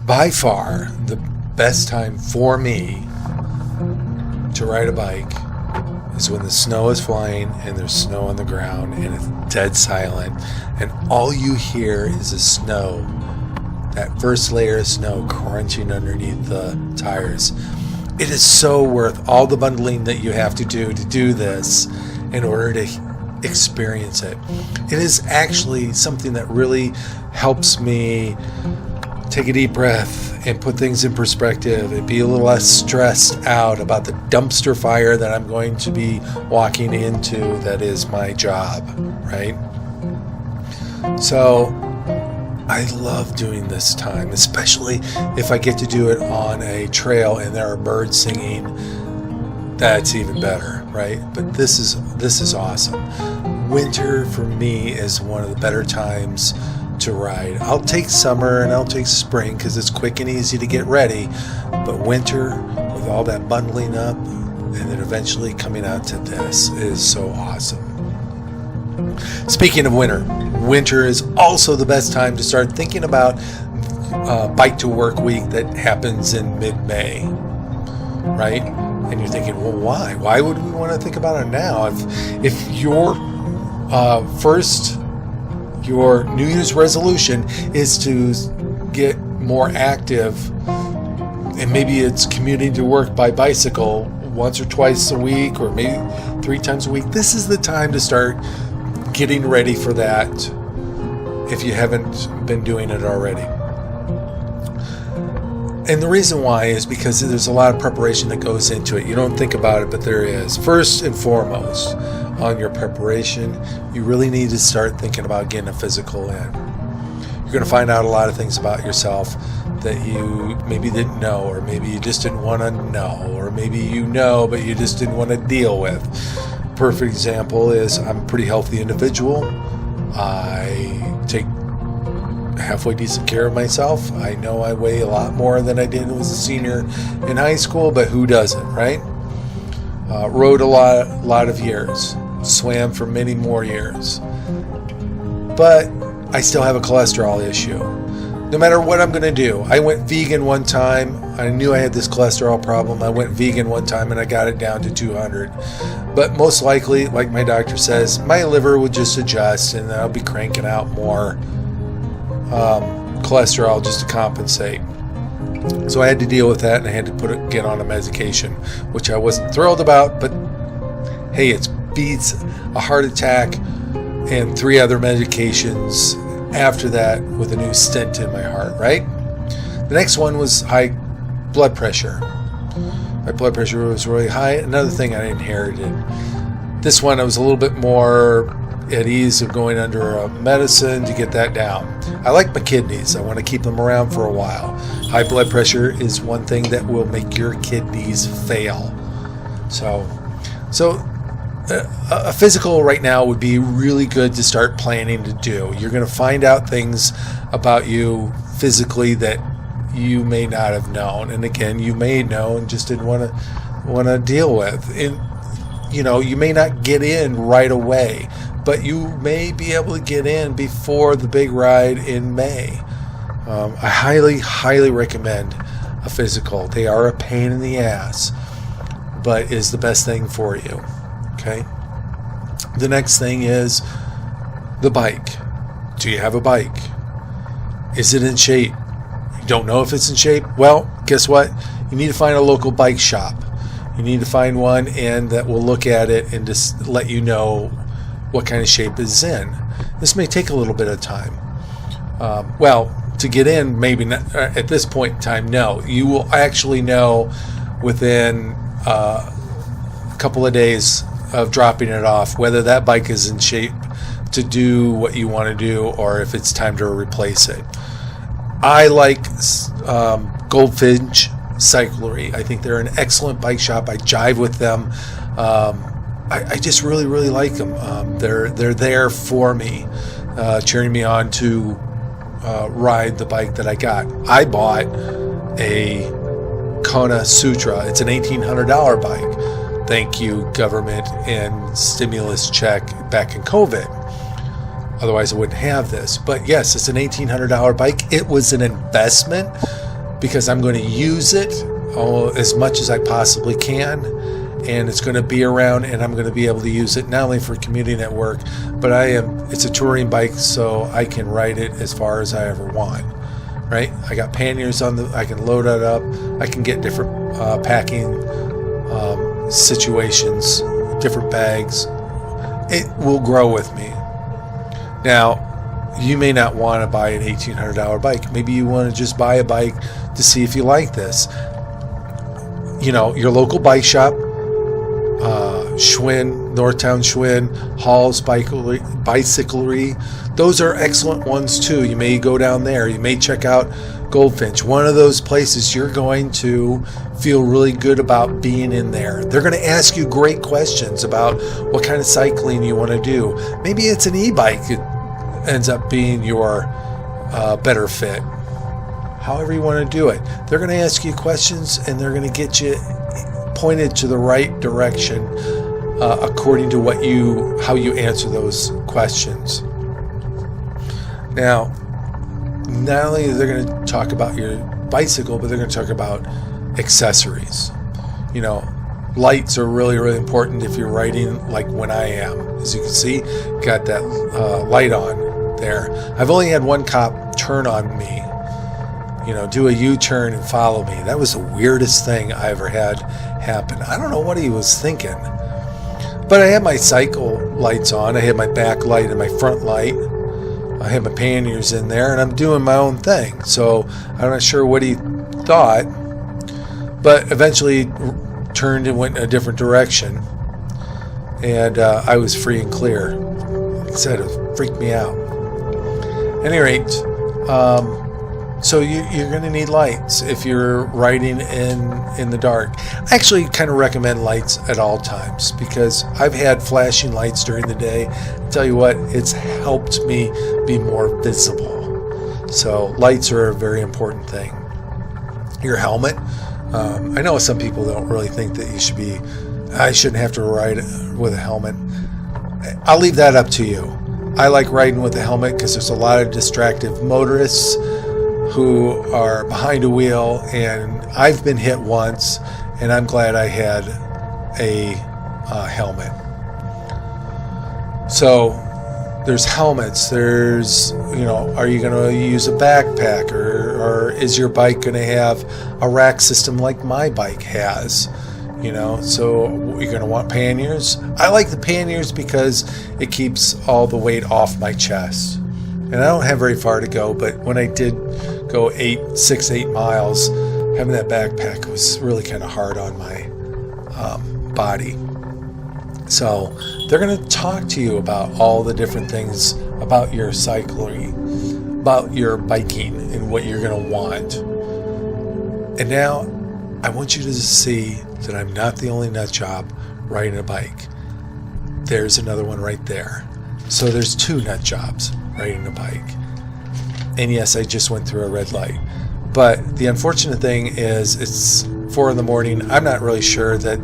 By far, the best time for me to ride a bike is when the snow is flying and there's snow on the ground and it's dead silent and all you hear is the snow, that first layer of snow crunching underneath the tires. It is so worth all the bundling that you have to do this in order to experience it. It is actually something that really helps me take a deep breath and put things in perspective and be a little less stressed out about the dumpster fire that I'm going to be walking into that is my job, right? So I love doing this time, especially if I get to do it on a trail and there are birds singing. That's even better, right? But this is awesome. Winter for me is one of the better times to ride. I'll take summer and I'll take spring because it's quick and easy to get ready, but winter with all that bundling up and then eventually coming out to this is so awesome. Speaking of winter is also the best time to start thinking about bike to work week that happens in mid-May, right? And you're thinking, well, why? Why would we want to think about it now? If your your New Year's resolution is to get more active, and maybe it's commuting to work by bicycle once or twice a week, or maybe 3 times a week, this is the time to start getting ready for that if you haven't been doing it already. And the reason why is because there's a lot of preparation that goes into it. You don't think about it, but there is. First and foremost, on your preparation, you really need to start thinking about getting a physical in. You're going to find out a lot of things about yourself that you maybe didn't know, or maybe you just didn't want to know, or maybe you know, but you just didn't want to deal with. Perfect example is I'm a pretty healthy individual. I take halfway decent care of myself. I know I weigh a lot more than I did as a senior in high school, but who doesn't, right? Rode a lot of years, swam for many more years, but I still have a cholesterol issue. No matter what I'm going to do, I went vegan one time. I knew I had this cholesterol problem. I went vegan one time and I got it down to 200. But most likely, like my doctor says, my liver would just adjust and I'll be cranking out more cholesterol just to compensate. So I had to deal with that and I had to get on a medication, which I wasn't thrilled about, but hey, it beats a heart attack and 3 other medications after that with a new stent in my heart, right? The next one was high blood pressure. My blood pressure was really high. Another thing I inherited. This one I was a little bit more at ease of going under a medicine to get that down. I like my kidneys. I want to keep them around for a while. High blood pressure is one thing that will make your kidneys fail. So a physical right now would be really good to start planning to do. You're going to find out things about you physically that you may not have known, and again, you may know and just didn't want to deal with. And you may not get in right away, but you may be able to get in before the big ride in May. I highly recommend a physical. They are a pain in the ass, but is the best thing for you. Okay. The next thing is the bike. Do you have a bike? Is it in shape? You don't know if it's in shape? Well, guess what? You need to find a local bike shop. You need to find one and that will look at it and just let you know what kind of shape it's in. This may take a little bit of time. To get in, maybe not, at this point in time, no. You will actually know within a couple of days of dropping it off whether that bike is in shape to do what you want to do or if it's time to replace it. I like Goldfinch Cyclery. I think they're an excellent bike shop. I jive with them. I just really like them. They're there for me, cheering me on to ride the bike that I got. I bought a Kona Sutra. It's an $1,800 bike. Thank you, government and stimulus check back in COVID. Otherwise, I wouldn't have this. But yes, it's an $1,800 bike. It was an investment because I'm going to use it as much as I possibly can, and it's going to be around, and I'm going to be able to use it not only for commuting at work, but it's a touring bike, so I can ride it as far as I ever want, right? I got panniers I can load it up, I can get different packing situations, different bags. It will grow with me. Now, you may not want to buy an $1,800 bike. Maybe you want to just buy a bike to see if you like this. Your local bike shop, Schwinn, Northtown Schwinn, Hall's Bicyclery, those are excellent ones too. You may go down there. You may check out Goldfinch. One of those places you're going to feel really good about being in there. They're going to ask you great questions about what kind of cycling you want to do. Maybe it's an e-bike. It ends up being your better fit. However you want to do it. They're going to ask you questions, and they're going to get you pointed to the right direction according to how you answer those questions. Now, not only are they going to talk about your bicycle, but they're going to talk about accessories. Lights are really, really important if you're riding like when I am. As you can see, got that light on there. I've only had one cop turn on me, do a U-turn and follow me. That was the weirdest thing I ever had happen. I don't know what he was thinking. But I had my cycle lights on. I had my back light and my front light. I had my panniers in there, and I'm doing my own thing. So I'm not sure what he thought, but eventually turned and went in a different direction, and I was free and clear. Like I said, it freaked me out. At any rate, so you're going to need lights if you're riding in the dark. I actually kind of recommend lights at all times because I've had flashing lights during the day. I tell you what, it's helped me be more visible. So lights are a very important thing. Your helmet. I know some people don't really think that I shouldn't have to ride with a helmet. I'll leave that up to you. I like riding with a helmet because there's a lot of distracted motorists who are behind a wheel, and I've been hit once, and I'm glad I had a helmet. So there's helmets, there's, are you going to use a backpack, or is your bike going to have a rack system like my bike has? So you're going to want panniers. I like the panniers because it keeps all the weight off my chest. And I don't have very far to go, but when I did go 8 miles, having that backpack was really kind of hard on my body. So they're going to talk to you about all the different things about your cycling, about your biking, and what you're going to want. And now I want you to see that I'm not the only nut job riding a bike. There's another one right there. So there's 2 nut jobs riding a bike. And yes, I just went through a red light. But the unfortunate thing is it's 4 a.m. I'm not really sure that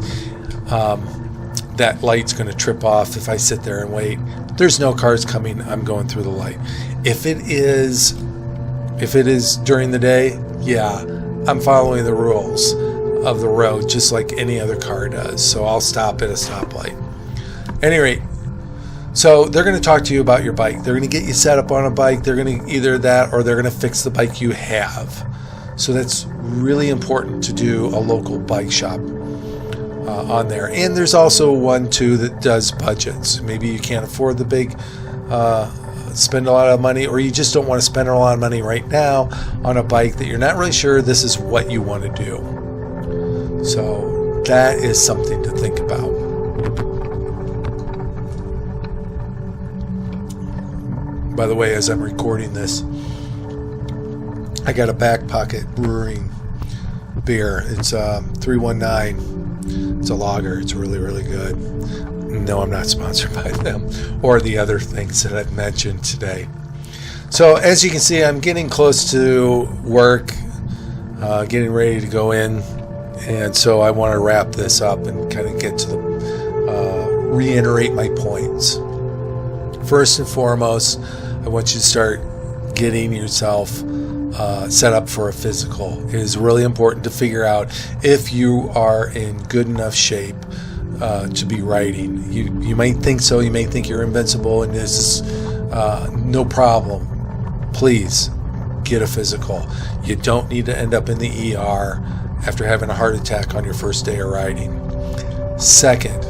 that light's going to trip off if I sit there and wait. There's no cars coming. I'm going through the light. If it is during the day, yeah, I'm following the rules of the road just like any other car does. So I'll stop at a stoplight. At any rate, so they're going to talk to you about your bike. They're going to get you set up on a bike. They're going to either that or they're going to fix the bike you have. So that's really important to do a local bike shop on there. And there's also one too that does budgets. Maybe you can't afford the big spend a lot of money, or you just don't want to spend a lot of money right now on a bike that you're not really sure this is what you want to do. So that is something to think about. By the way, as I'm recording this, I got a Back Pocket Brewing beer. It's 319. It's a lager. It's really, really good. No, I'm not sponsored by them or the other things that I've mentioned today. So as you can see, I'm getting close to work, getting ready to go in. And so I want to wrap this up and kind of get to the reiterate my points. First and foremost, I want you to start getting yourself set up for a physical. It is really important to figure out if you are in good enough shape to be riding. You might think so. You may think you're invincible and this is no problem. Please get a physical. You don't need to end up in the ER after having a heart attack on your first day of riding. Second,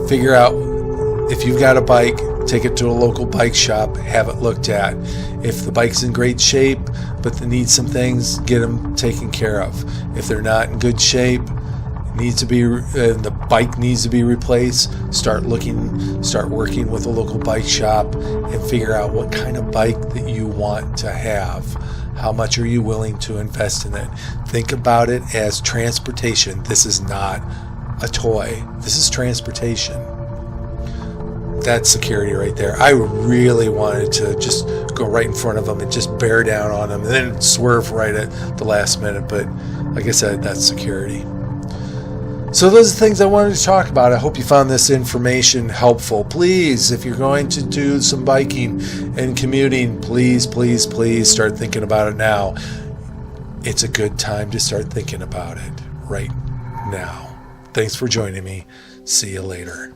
figure out if you've got a bike, take it to a local bike shop, have it looked at. If the bike's in great shape but they need some things, get them taken care of. If they're not in good shape, the bike needs to be replaced, start working with a local bike shop and figure out what kind of bike that you want to have. How much are you willing to invest in it? Think about it as transportation. This is not a toy. This is transportation. That's security right there. I really wanted to just go right in front of them and just bear down on them and then swerve right at the last minute. But like I said, that's security. So those are the things I wanted to talk about. I hope you found this information helpful. Please, if you're going to do some biking and commuting, please start thinking about it now. It's a good time to start thinking about it right now. Thanks for joining me. See you later.